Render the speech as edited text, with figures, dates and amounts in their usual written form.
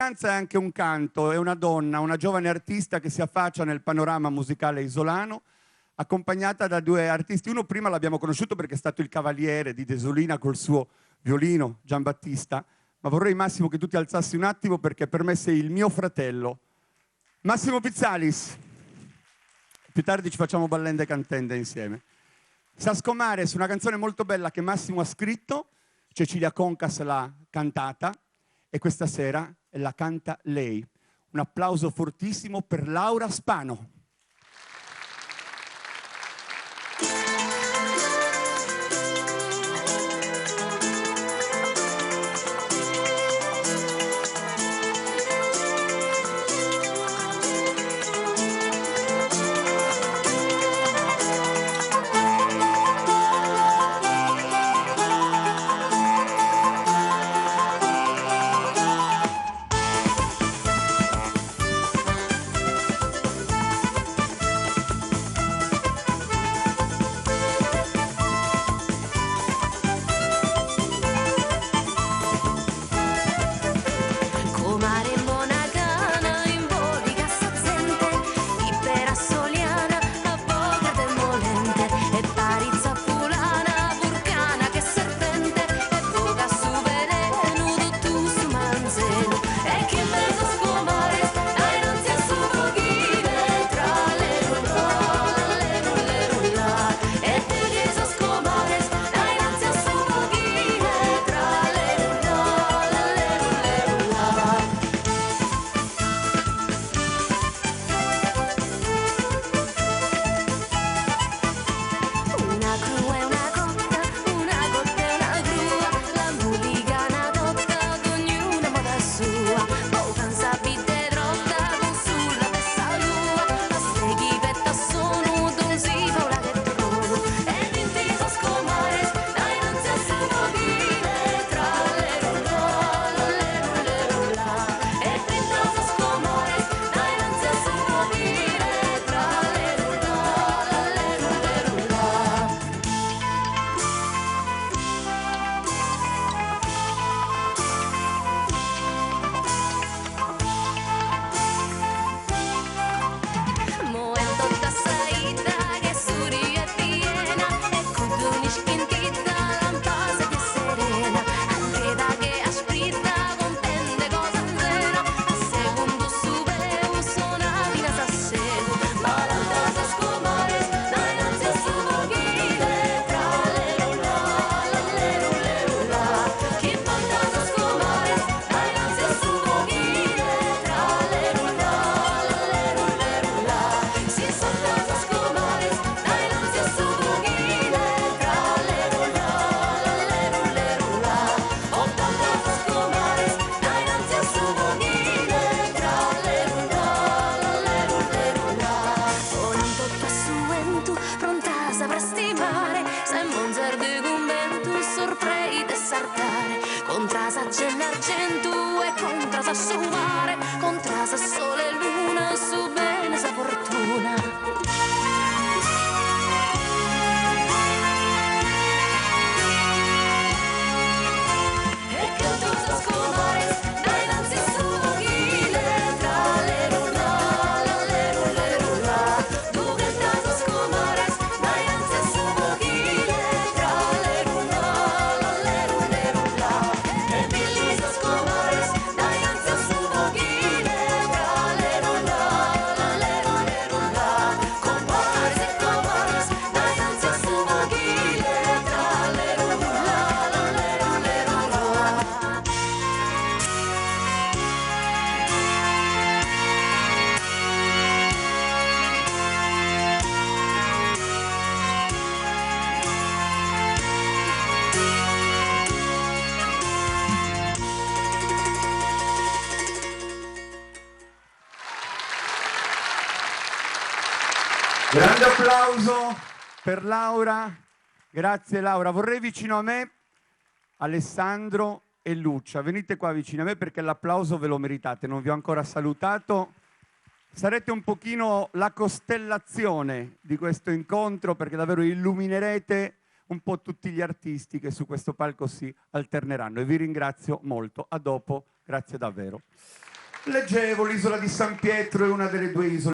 È anche un canto, è una donna, una giovane artista che si affaccia nel panorama musicale isolano, accompagnata da due artisti. Uno prima l'abbiamo conosciuto perché è stato il cavaliere di Desolina col suo violino, Giambattista, ma vorrei Massimo che tu ti alzassi un attimo perché per me sei il mio fratello. Massimo Pizzalis. Più tardi ci facciamo ballende e cantende insieme. Sascomares, una canzone molto bella che Massimo ha scritto, Cecilia Concas l'ha cantata e questa sera la canta lei. Un applauso fortissimo per Laura Spano. Grande applauso per Laura. Grazie Laura. Vorrei vicino a me Alessandro e Lucia. Venite qua vicino a me perché l'applauso ve lo meritate. Non vi ho ancora salutato. Sarete un pochino la costellazione di questo incontro perché davvero illuminerete un po' tutti gli artisti che su questo palco si alterneranno. E vi ringrazio molto. A dopo. Grazie davvero. Leggevo, l'isola di San Pietro è una delle due isole